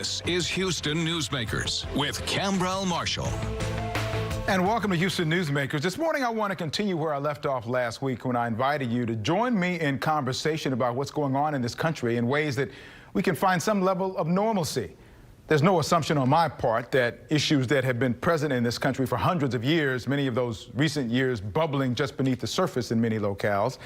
This is Houston Newsmakers with Cambrell Marshall. And welcome to Houston Newsmakers. This morning I want to continue where I left off last week when I invited you to join me in conversation about what's going on in this country in ways that we can find some level of normalcy. There's no assumption on my part that issues that have been present in this country for hundreds of years, many of those recent years bubbling just beneath the surface in many locales,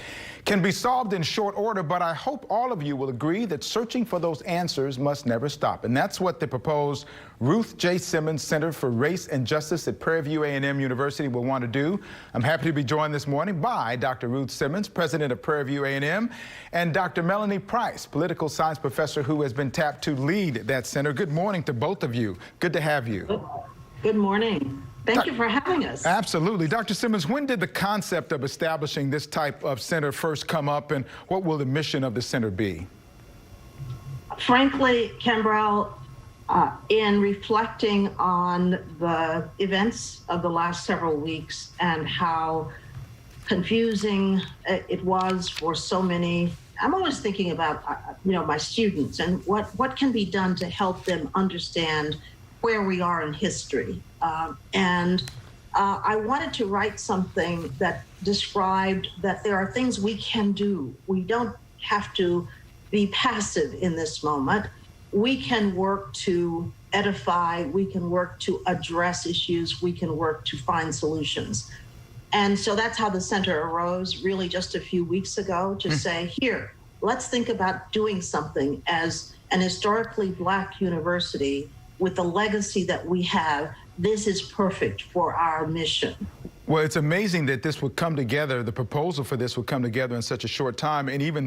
can be solved in short order, but I hope all of you will agree that searching for those answers must never stop. And that's what the proposed Ruth J. Simmons Center for Race and Justice at Prairie View A&M University will want to do. I'm happy to be joined this morning by Dr. Ruth Simmons, president of Prairie View A&M, and Dr. Melanie Price, political science professor who has been tapped to lead that center. Good morning to both of you. Good to have you. Good morning. Thank you for having us. Absolutely. Dr. Simmons, when did the concept of establishing this type of center first come up, and what will the mission of the center be? Frankly, Cambrell, in reflecting on the events of the last several weeks and how confusing it was for so many, I'm always thinking about my students and what can be done to help them understand where we are in history. I wanted to write something that described that there are things we can do. We don't have to be passive in this moment. We can work to edify, we can work to address issues, we can work to find solutions. And so that's how the center arose really just a few weeks ago to say, here, let's think about doing something as an historically Black university with the legacy that we have. This is perfect for our mission. Well, it's amazing that this would come together, the proposal for this would come together in such a short time, and even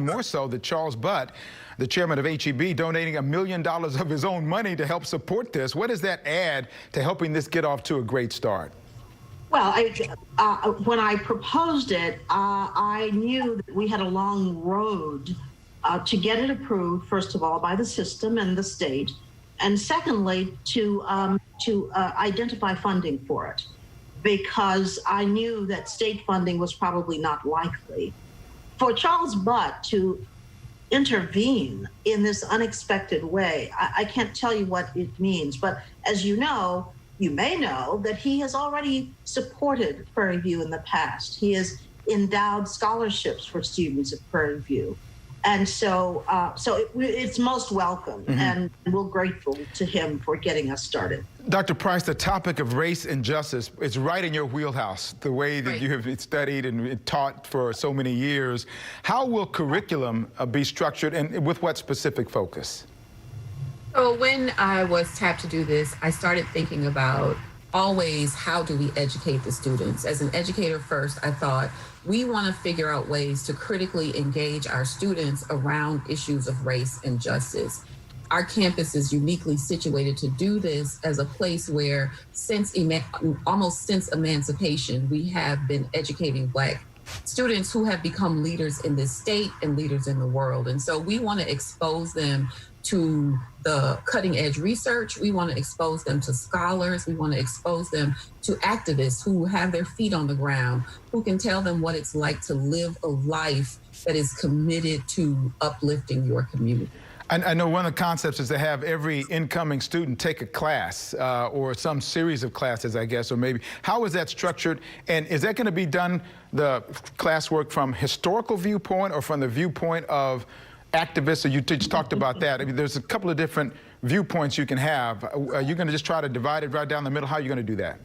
more so that Charles Butt, the chairman of HEB, donating $1 million of his own money to help support this. What does that add to helping this get off to a great start? Well, when I proposed it, I knew that we had a long road to get it approved, first of all, by the system and the state, and secondly, to identify funding for it, because I knew that state funding was probably not likely. For Charles Butt to intervene in this unexpected way, I can't tell you what it means, but as you may know that he has already supported Prairie View in the past. He has endowed scholarships for students at Prairie View. And so it's most welcome, and we're grateful to him for getting us started. Dr. Price, the topic of race and justice is right in your wheelhouse, the way that you have studied and taught for so many years. How will curriculum be structured, and with what specific focus? So when I was tapped to do this, I started thinking about always how do we educate the students. As an educator first, I thought we want to figure out ways to critically engage our students around issues of race and justice. Our campus is uniquely situated to do this as a place where almost since emancipation, we have been educating Black students who have become leaders in this state and leaders in the world. And so we want to expose them to the cutting edge research. We want to expose them to scholars. We want to expose them to activists who have their feet on the ground, who can tell them what it's like to live a life that is committed to uplifting your community. I know one of the concepts is to have every incoming student take a class or some series of classes, I guess, or maybe. How is that structured? And is that going to be done, the classwork, from historical viewpoint or from the viewpoint of activists? So you just talked about that. I mean, there's a couple of different viewpoints you can have. Are you going to just try to divide it right down the middle? How are you going to do that?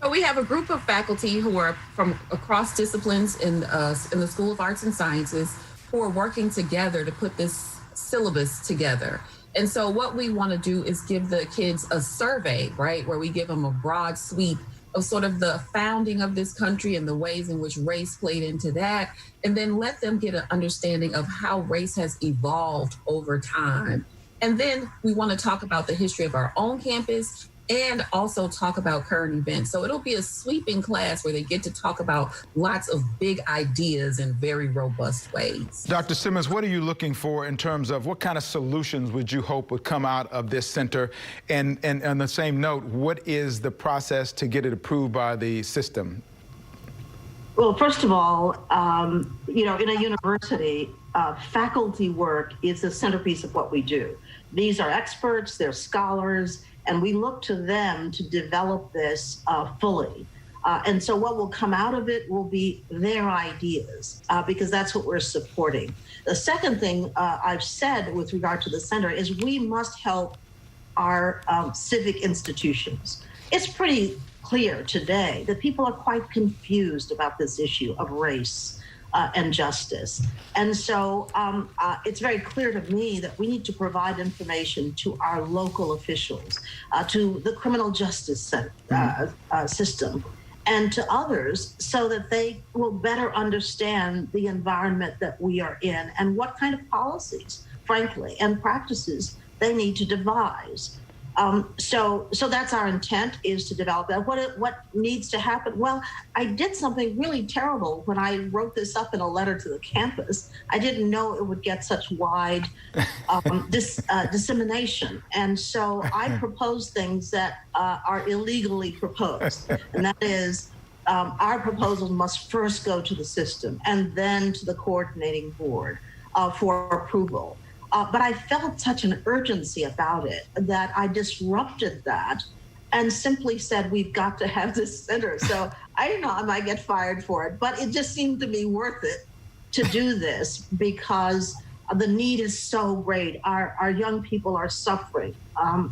So we have a group of faculty who are from across disciplines in the School of Arts and Sciences who are working together to put this syllabus together. And so what we want to do is give the kids a survey, right, where we give them a broad sweep of sort of the founding of this country and the ways in which race played into that, and then let them get an understanding of how race has evolved over time. And then we want to talk about the history of our own campus and also talk about current events. So it'll be a sweeping class where they get to talk about lots of big ideas in very robust ways. Dr. Simmons, what are you looking for in terms of what kind of solutions would you hope would come out of this center? And on the same note, what is the process to get it approved by the system? Well, first of all, in a university, faculty work is the centerpiece of what we do. These are experts, they're scholars, and we look to them to develop this fully. And so what will come out of it will be their ideas, because that's what we're supporting. The second thing I've said with regard to the center is we must help our civic institutions. It's pretty clear today that people are quite confused about this issue of race and justice. And so it's very clear to me that we need to provide information to our local officials, to the criminal justice system, and to others, so that they will better understand the environment that we are in and what kind of policies, frankly, and practices they need to devise. So that's our intent, is to develop that. What needs to happen? Well, I did something really terrible when I wrote this up in a letter to the campus. I didn't know it would get such wide dissemination. And so I proposed things that are illegally proposed. And that is, our proposal must first go to the system and then to the coordinating board for approval. But I felt such an urgency about it that I disrupted that and simply said, we've got to have this center. So I don't know, I might get fired for it, but it just seemed to be worth it to do this because the need is so great. Our young people are suffering.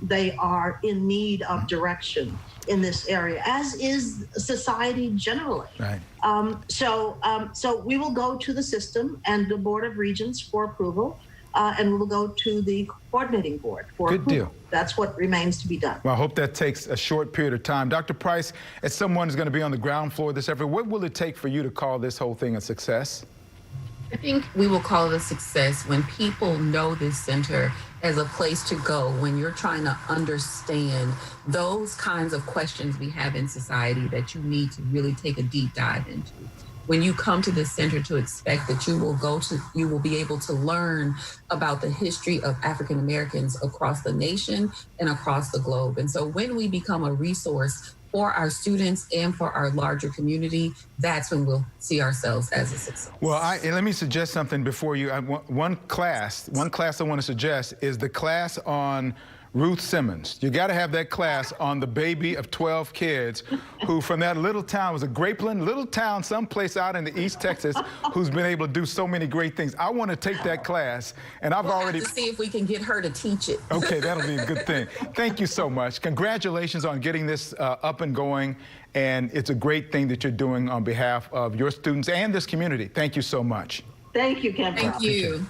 They are in need of direction in this area, as is society generally. Right. So we will go to the system and the Board of Regents for approval. And we will go to the coordinating board for Good approval. deal. That's what remains to be done. Well, I hope that takes a short period of time. Dr. Price, as someone who's going to be on the ground floor of this effort, what will it take for you to call this whole thing a success? I think we will call it a success when people know this center as a place to go when you're trying to understand those kinds of questions we have in society that you need to really take a deep dive into. When you come to this center, to expect that you will be able to learn about the history of African Americans across the nation and across the globe. And so when we become a resource for our students and for our larger community, that's when we'll see ourselves as a success. Well, let me suggest something before you. One class I want to suggest is the class on Ruth Simmons. You got to have that class on the baby of 12 kids who from that little town, was a Grapeland, little town someplace out in the East Texas, who's been able to do so many great things. I want to take that class, and we'll already have to see if we can get her to teach it. Okay, that'll be a good thing. Thank you so much. Congratulations on getting this up and going, and it's a great thing that you're doing on behalf of your students and this community. Thank you so much. Thank you, Ken. Thank you.